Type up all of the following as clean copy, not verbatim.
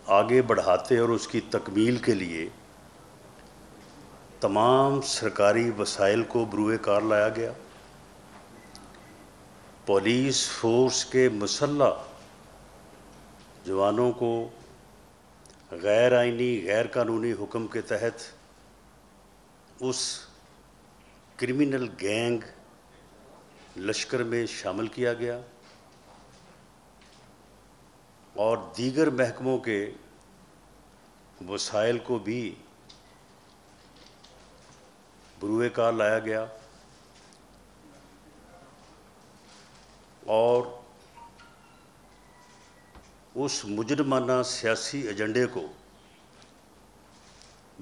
آگے بڑھاتے اور اس کی تکمیل کے لیے تمام سرکاری وسائل کو بروئے کار لایا گیا۔ پولیس فورس کے مسلح جوانوں کو غیر آئینی غیر قانونی حکم کے تحت اس کرمنل گینگ لشکر میں شامل کیا گیا اور دیگر محکموں کے وسائل کو بھی بروئے کار لایا گیا اور اس مجرمانہ سیاسی ایجنڈے کو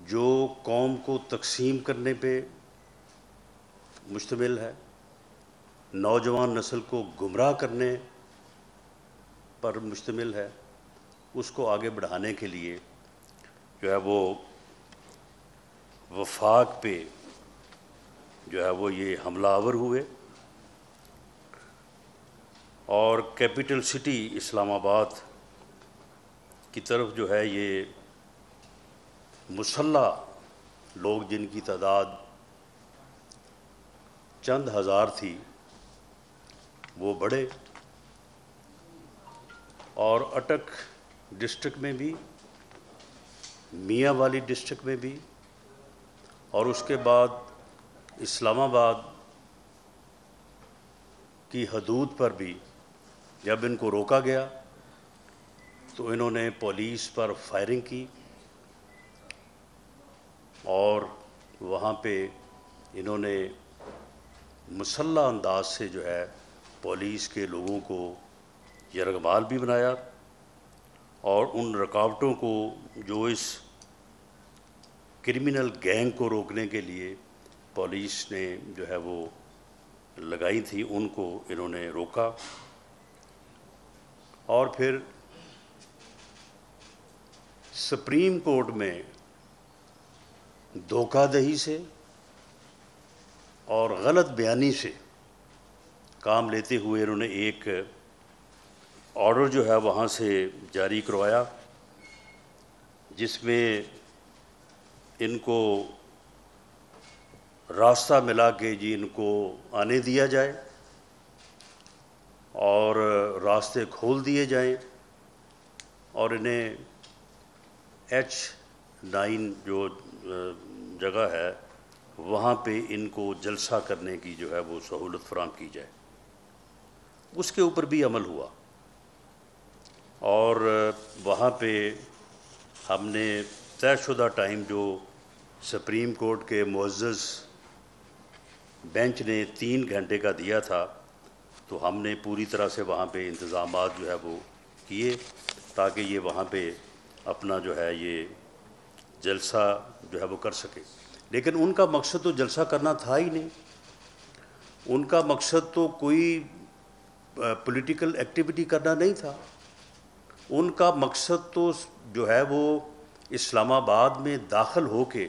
جو قوم کو تقسیم کرنے پہ مشتمل ہے، نوجوان نسل کو گمراہ کرنے پر مشتمل ہے، اس کو آگے بڑھانے کے لیے جو ہے وہ وفاق پہ جو ہے وہ یہ حملہ آور ہوئے اور کیپٹل سٹی اسلام آباد کی طرف جو ہے یہ مسلح لوگ جن کی تعداد چند ہزار تھی وہ بڑھے اور اٹک ڈسٹرکٹ میں بھی، میاں والی ڈسٹرکٹ میں بھی اور اس کے بعد اسلام آباد کی حدود پر بھی جب ان کو روکا گیا تو انہوں نے پولیس پر فائرنگ کی اور وہاں پہ انہوں نے مسلح انداز سے جو ہے پولیس کے لوگوں کو یرغمال بھی بنایا اور ان رکاوٹوں کو جو اس کرمنل گینگ کو روکنے کے لیے پولیس نے جو ہے وہ لگائی تھی ان کو انہوں نے روکا اور پھر سپریم کورٹ میں دھوکہ دہی سے اور غلط بیانی سے کام لیتے ہوئے انہوں نے ایک آرڈر جو ہے وہاں سے جاری کروایا جس میں ان کو راستہ ملا کہ جی ان کو آنے دیا جائے اور راستے کھول دیے جائیں اور انہیں H9 جو جگہ ہے وہاں پہ ان کو جلسہ کرنے کی جو ہے وہ سہولت فراہم کی جائے۔ اس کے اوپر بھی عمل ہوا اور وہاں پہ ہم نے طے شدہ ٹائم جو سپریم کورٹ کے معزز بینچ نے 3 گھنٹے کا دیا تھا تو ہم نے پوری طرح سے وہاں پہ انتظامات جو ہے وہ کیے تاکہ یہ وہاں پہ اپنا جو ہے یہ جلسہ جو ہے وہ کر سکے، لیکن ان کا مقصد تو جلسہ کرنا تھا ہی نہیں، ان کا مقصد تو کوئی پولیٹیکل ایکٹیویٹی کرنا نہیں تھا، ان کا مقصد تو جو ہے وہ اسلام آباد میں داخل ہو کے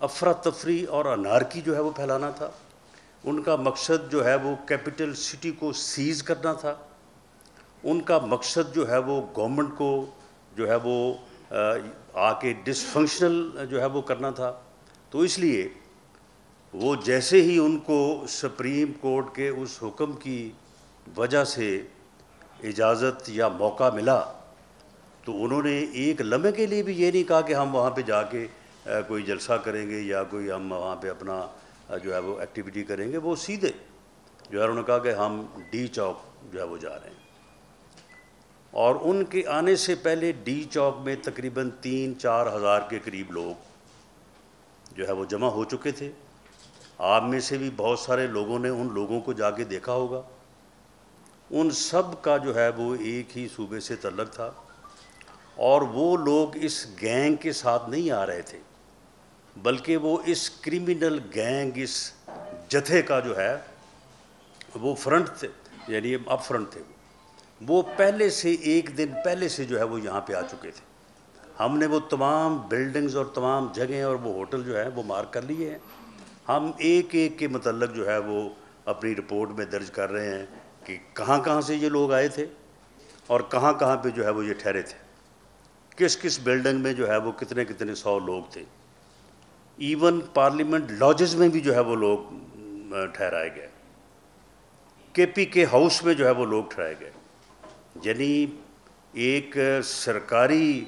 افراتفری اور انارکی جو ہے وہ پھیلانا تھا، ان کا مقصد جو ہے وہ کیپٹل سٹی کو سیز کرنا تھا، ان کا مقصد جو ہے وہ گورنمنٹ کو جو ہے وہ آ کے ڈس فنکشنل جو ہے وہ کرنا تھا۔ تو اس لیے وہ جیسے ہی ان کو سپریم کورٹ کے اس حکم کی وجہ سے اجازت یا موقع ملا تو انہوں نے ایک لمحے کے لیے بھی یہ نہیں کہا کہ ہم وہاں پہ جا کے کوئی جلسہ کریں گے یا کوئی ہم وہاں پہ اپنا جو ہے وہ ایکٹیویٹی کریں گے، وہ سیدھے جو ہے انہوں نے کہا کہ ہم ڈی چوک جو ہے وہ جا رہے ہیں اور ان کے آنے سے پہلے ڈی چوک میں تقریباً 3-4 ہزار کے قریب لوگ جو ہے وہ جمع ہو چکے تھے۔ آپ میں سے بھی بہت سارے لوگوں نے ان لوگوں کو جا کے دیکھا ہوگا، ان سب کا جو ہے وہ ایک ہی صوبے سے تعلق تھا اور وہ لوگ اس گینگ کے ساتھ نہیں آ رہے تھے بلکہ وہ اس کرمنل گینگ اس جتھے کا جو ہے وہ فرنٹ تھے، یعنی اپ فرنٹ تھے، وہ پہلے سے ایک دن پہلے سے جو ہے وہ یہاں پہ آ چکے تھے۔ ہم نے وہ تمام بلڈنگز اور تمام جگہیں اور وہ ہوٹل جو ہے وہ مارک کر لیے ہیں، ہم ایک ایک کے متعلق جو ہے وہ اپنی رپورٹ میں درج کر رہے ہیں کہ کہاں کہاں سے یہ لوگ آئے تھے اور کہاں کہاں پہ جو ہے وہ یہ ٹھہرے تھے۔ کس کس بلڈنگ میں جو ہے وہ کتنے کتنے 100 لوگ تھے. ایون پارلیمنٹ لاجز میں بھی جو ہے وہ لوگ ٹھہرائے گئے. کے ہاؤس میں جو ہے وہ لوگ ٹھہرائے گئے. یعنی ایک سرکاری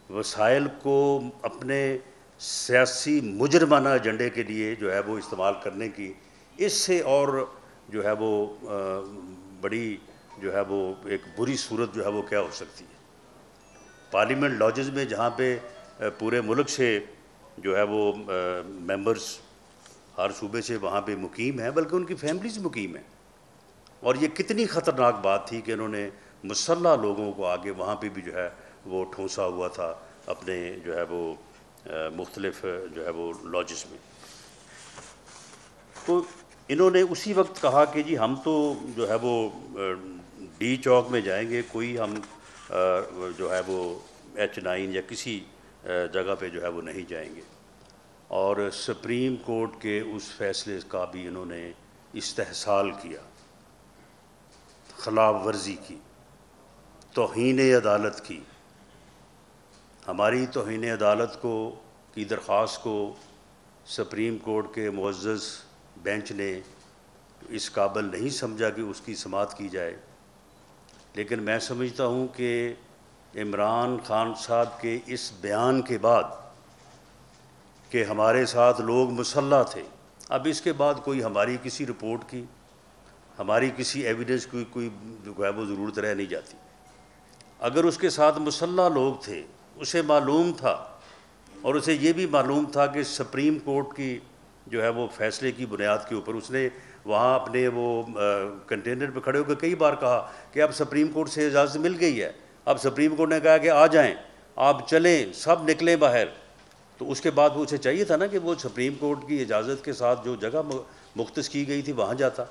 وسائل کو اپنے سیاسی مجرمانہ ایجنڈے کے لیے جو ہے وہ استعمال کرنے کی اس سے اور جو ہے وہ بڑی جو ہے وہ ایک بری صورت جو ہے وہ کیا ہو سکتی ہے. پارلیمنٹ لاجز میں جہاں پہ پورے ملک سے جو ہے وہ ممبرز ہر صوبے سے وہاں پہ مقیم ہیں، بلکہ ان کی فیملیز مقیم ہیں. اور یہ کتنی خطرناک بات تھی کہ انہوں نے مسلح لوگوں کو آگے وہاں پہ بھی جو ہے وہ ٹھونسا ہوا تھا اپنے جو ہے وہ مختلف جو ہے وہ لاجز میں. تو انہوں نے اسی وقت کہا کہ جی ہم تو جو ہے وہ ڈی چوک میں جائیں گے، کوئی ہم جو ہے وہ H9 یا کسی جگہ پہ جو ہے وہ نہیں جائیں گے. اور سپریم کورٹ کے اس فیصلے کا بھی انہوں نے استحصال کیا، خلاف ورزی کی، توہین عدالت کی. ہماری توہین عدالت کی درخواست کو سپریم کورٹ کے معزز بینچ نے اس قابل نہیں سمجھا کہ اس کی سماعت کی جائے. لیکن میں سمجھتا ہوں کہ عمران خان صاحب کے اس بیان کے بعد کہ ہمارے ساتھ لوگ مسلح تھے، اب اس کے بعد کوئی ہماری کسی رپورٹ کی، ہماری کسی ایویڈنس کی کوئی جو ہے وہ ضرورت رہ نہیں جاتی. اگر اس کے ساتھ مسلح لوگ تھے، اسے معلوم تھا اور اسے یہ بھی معلوم تھا کہ سپریم کورٹ کی جو ہے وہ فیصلے کی بنیاد کے اوپر اس نے وہاں اپنے وہ کنٹینر پہ کھڑے ہو کے کئی بار کہا کہ اب سپریم کورٹ سے اجازت مل گئی ہے، اب سپریم کورٹ نے کہا کہ آ جائیں، آپ چلیں، سب نکلیں باہر. تو اس کے بعد وہ اسے چاہیے تھا نا کہ وہ سپریم کورٹ کی اجازت کے ساتھ جو جگہ مختص کی گئی تھی وہاں جاتا.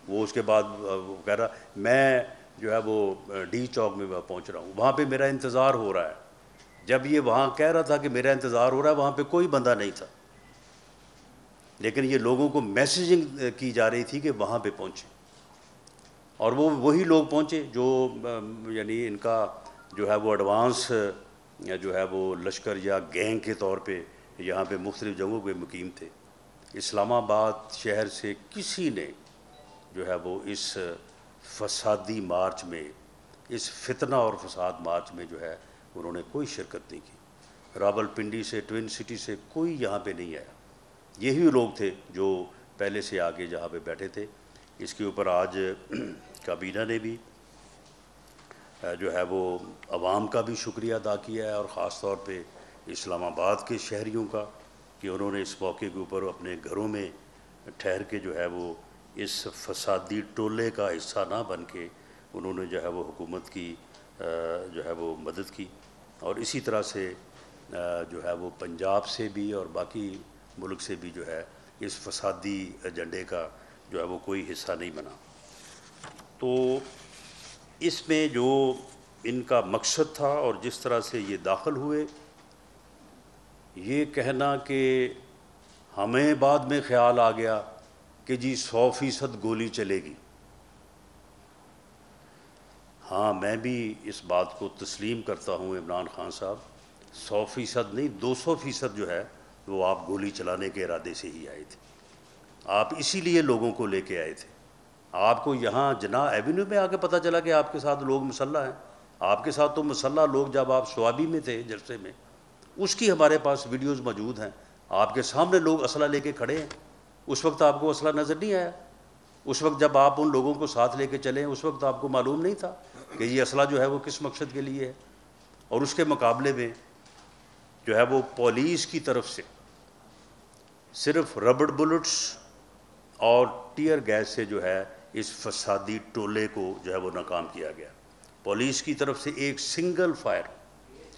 وہ اس کے بعد وہ کہہ رہا میں جو ہے وہ ڈی چوک میں پہنچ رہا ہوں، وہاں پہ میرا انتظار ہو رہا ہے. جب یہ وہاں کہہ رہا تھا کہ میرا انتظار ہو رہا ہے، وہاں پہ کوئی بندہ نہیں تھا، لیکن یہ لوگوں کو میسیجنگ کی جا رہی تھی کہ وہاں پہ پہنچے. اور وہ وہی لوگ پہنچے جو یعنی ان کا جو ہے وہ ایڈوانس جو ہے وہ لشکر یا گینگ کے طور پہ یہاں پہ مختلف جگہوں پہ مقیم تھے. اسلام آباد شہر سے کسی نے جو ہے وہ اس فسادی مارچ میں، اس فتنہ اور فساد مارچ میں جو ہے انہوں نے کوئی شرکت نہیں کی. راولپنڈی سے، ٹوئن سٹی سے کوئی یہاں پہ نہیں آیا. یہی لوگ تھے جو پہلے سے آگے جہاں پہ بیٹھے تھے. اس کے اوپر آج کابینہ نے بھی جو ہے وہ عوام کا بھی شکریہ ادا کیا ہے، اور خاص طور پہ اسلام آباد کے شہریوں کا کہ انہوں نے اس موقع کے اوپر اپنے گھروں میں ٹھہر کے جو ہے وہ اس فسادی ٹولے کا حصہ نہ بن کے انہوں نے جو ہے وہ حکومت کی جو ہے وہ مدد کی. اور اسی طرح سے جو ہے وہ پنجاب سے بھی اور باقی ملک سے بھی جو ہے اس فسادی ایجنڈے کا جو ہے وہ کوئی حصہ نہیں بنا. تو اس میں جو ان کا مقصد تھا اور جس طرح سے یہ داخل ہوئے، یہ کہنا کہ ہمیں بعد میں خیال آ گیا کہ جی 100% گولی چلے گی. ہاں میں بھی اس بات کو تسلیم کرتا ہوں عمران خان صاحب، 100% نہیں 200% جو ہے وہ آپ گولی چلانے کے ارادے سے ہی آئے تھے. آپ اسی لیے لوگوں کو لے کے آئے تھے. آپ کو یہاں جناح ایوینیو میں آ کے پتہ چلا کہ آپ کے ساتھ لوگ مسلح ہیں. آپ کے ساتھ تو مسلح لوگ جب آپ سوابی میں تھے جلسے میں، اس کی ہمارے پاس ویڈیوز موجود ہیں. آپ کے سامنے لوگ اسلحہ لے کے کھڑے ہیں. اس وقت آپ کو اسلحہ نظر نہیں آیا؟ اس وقت جب آپ ان لوگوں کو ساتھ لے کے چلے ہیں، اس وقت آپ کو معلوم نہیں تھا کہ یہ اسلحہ جو ہے وہ کس مقصد کے لیے ہے؟ اور اس کے مقابلے میں جو ہے وہ پولیس کی طرف سے صرف ربڑ بلٹس اور ٹیئر گیس سے جو ہے اس فسادی ٹولے کو جو ہے وہ ناکام کیا گیا. پولیس کی طرف سے ایک single fire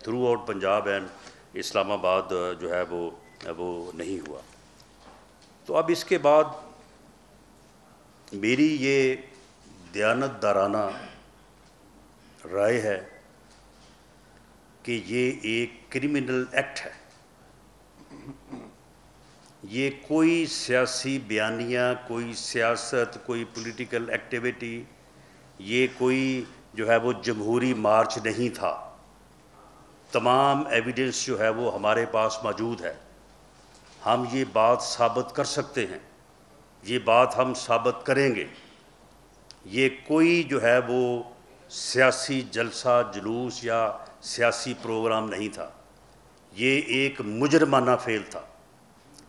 throughout Punjab and Islamabad جو ہے وہ نہیں ہوا. تو اب اس کے بعد میری یہ دیانت دارانہ رائے ہے کہ یہ ایک کرمنل ایکٹ ہے. یہ کوئی سیاسی بیانیہ، کوئی سیاست، کوئی پولیٹیکل ایکٹیویٹی، یہ کوئی جو ہے وہ جمہوری مارچ نہیں تھا. تمام ایویڈنس جو ہے وہ ہمارے پاس موجود ہے. ہم یہ بات ثابت کر سکتے ہیں, یہ بات ہم ثابت کریں گے. یہ کوئی جو ہے وہ سیاسی جلسہ جلوس یا سیاسی پروگرام نہیں تھا. یہ ایک مجرمانہ فعل تھا.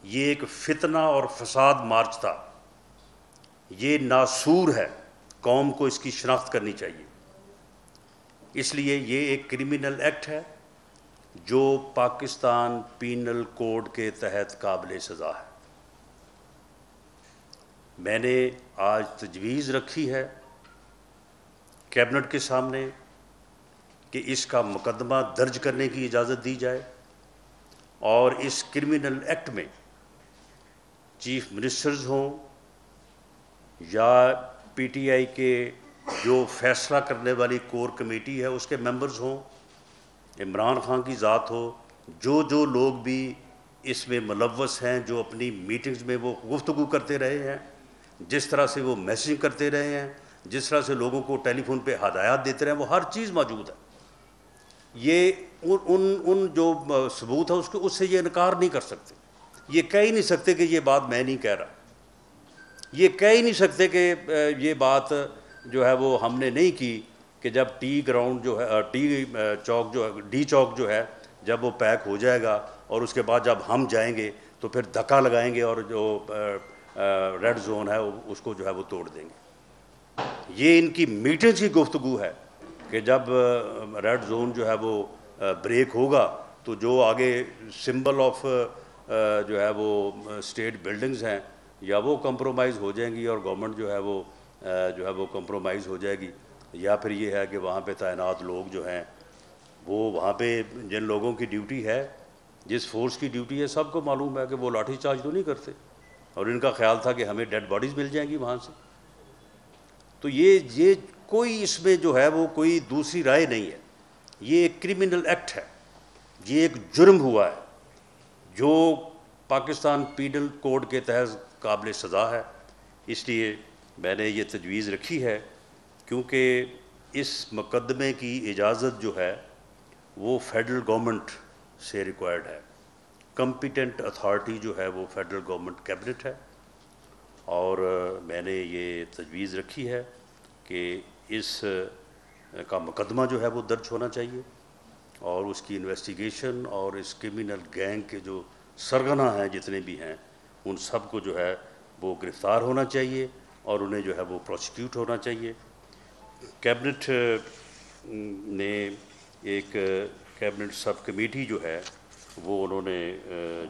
یہ ایک فتنہ اور فساد مارچ تھا. یہ ناسور ہے. قوم کو اس کی شناخت کرنی چاہیے. اس لیے یہ ایک کرمنل ایکٹ ہے جو پاکستان پینل کوڈ کے تحت قابل سزا ہے. میں نے آج تجویز رکھی ہے کیبنٹ کے سامنے کہ اس کا مقدمہ درج کرنے کی اجازت دی جائے اور اس کرمنل ایکٹ میں چیف منسٹرز ہوں یا پی ٹی آئی کے جو فیصلہ کرنے والی کور کمیٹی ہے اس کے ممبرز ہوں, عمران خان کی ذات ہو, جو لوگ بھی اس میں ملوث ہیں, جو اپنی میٹنگز میں وہ گفتگو کرتے رہے ہیں, جس طرح سے وہ میسیج کرتے رہے ہیں, جس طرح سے لوگوں کو ٹیلی فون پہ ہدایات دیتے رہے ہیں, وہ ہر چیز موجود ہے. یہ ان جو ثبوت ہے اس سے یہ انکار نہیں کر سکتے. یہ کہہ ہی نہیں سکتے کہ یہ بات میں نہیں کہہ رہا. یہ کہہ ہی نہیں سکتے کہ یہ بات جو ہے وہ ہم نے نہیں کی کہ جب ٹی گراؤنڈ جو ہے ٹی چوک جو ہے ڈی چوک جو ہے جب وہ پیک ہو جائے گا اور اس کے بعد جب ہم جائیں گے تو پھر دھکا لگائیں گے اور جو ریڈ زون ہے اس کو جو ہے وہ توڑ دیں گے. یہ ان کی میٹنگز کی گفتگو ہے کہ جب ریڈ زون جو ہے وہ بریک ہوگا تو جو آگے سمبل آف جو ہے وہ اسٹیٹ بلڈنگز ہیں یا وہ کمپرومائز ہو جائیں گی اور گورنمنٹ جو ہے وہ کمپرومائز ہو جائے گی, یا پھر یہ ہے کہ وہاں پہ تعینات لوگ جو ہیں وہ وہاں پہ جن لوگوں کی ڈیوٹی ہے, جس فورس کی ڈیوٹی ہے, سب کو معلوم ہے کہ وہ لاٹھی چارج تو نہیں کرتے, اور ان کا خیال تھا کہ ہمیں ڈیڈ باڈیز مل جائیں گی وہاں سے. تو یہ کوئی اس میں جو ہے وہ کوئی دوسری رائے نہیں ہے. یہ ایک کرمنل ایکٹ ہے, یہ ایک جرم ہوا ہے جو پاکستان پینل کوڈ کے تحت قابل سزا ہے. اس لیے میں نے یہ تجویز رکھی ہے کیونکہ اس مقدمے کی اجازت جو ہے وہ فیڈرل گورنمنٹ سے ریکوائرڈ ہے. کمپیٹنٹ اتھارٹی جو ہے وہ فیڈرل گورنمنٹ کیبنٹ ہے, اور میں نے یہ تجویز رکھی ہے کہ اس کا مقدمہ جو ہے وہ درج ہونا چاہیے اور اس کی انویسٹیگیشن اور اس کرمنل گینگ کے جو سرغنہ ہیں جتنے بھی ہیں ان سب کو جو ہے وہ گرفتار ہونا چاہیے اور انہیں جو ہے وہ پروسیکیوٹ ہونا چاہیے. کیبنٹ نے ایک کیبنٹ سب کمیٹی جو ہے وہ انہوں نے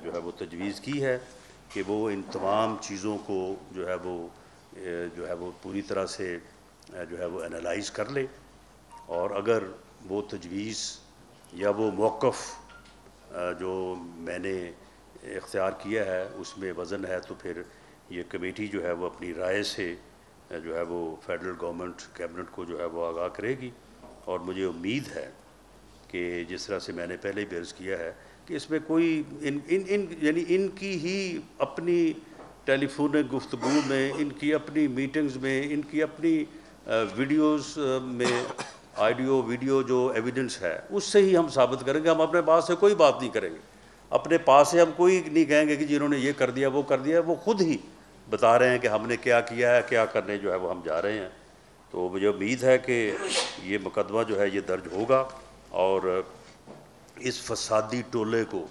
جو ہے وہ تجویز کی ہے کہ وہ ان تمام چیزوں کو جو ہے وہ پوری طرح سے جو ہے وہ انالائز کر لے, اور اگر وہ تجویز یا وہ موقف جو میں نے اختیار کیا ہے اس میں وزن ہے تو پھر یہ کمیٹی جو ہے وہ اپنی رائے سے جو ہے وہ فیڈرل گورنمنٹ کیبنٹ کو جو ہے وہ آگاہ کرے گی. اور مجھے امید ہے کہ جس طرح سے میں نے پہلے بھی عرض کیا ہے کہ اس میں کوئی یعنی ان کی ہی اپنی ٹیلی فون گفتگو میں, ان کی اپنی میٹنگز میں, ان کی اپنی ویڈیوز میں آڈیو ویڈیو جو ایویڈنس ہے اس سے ہی ہم ثابت کریں گے. ہم اپنے پاس سے کوئی بات نہیں کریں گے, اپنے پاس سے ہم کوئی نہیں کہیں گے کہ جنہوں نے یہ کر دیا وہ کر دیا. وہ خود ہی بتا رہے ہیں کہ ہم نے کیا کیا ہے, کیا کرنے جو ہے وہ ہم جا رہے ہیں. تو مجھے امید ہے کہ یہ مقدمہ جو ہے یہ درج ہوگا اور اس فسادی ٹولے کو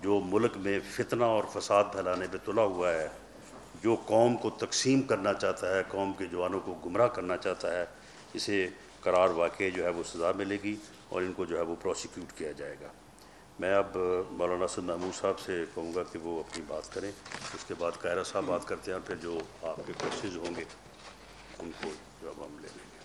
جو ملک میں فتنہ اور فساد پھیلانے پہ تلا ہوا ہے, جو قوم کو تقسیم کرنا چاہتا ہے, قوم کے جوانوں کو گمراہ کرنا چاہتا ہے, اسے قرار واقع جو ہے وہ سزا ملے گی اور ان کو جو ہے وہ پروسیکیوٹ کیا جائے گا. میں اب مولانا اسد محمود صاحب سے کہوں گا کہ وہ اپنی بات کریں, اس کے بعد قاہرہ صاحب بات کرتے ہیں, اور پھر جو آپ کے کوشچنز ہوں گے ان کو جو اب ہم لے لیں گے.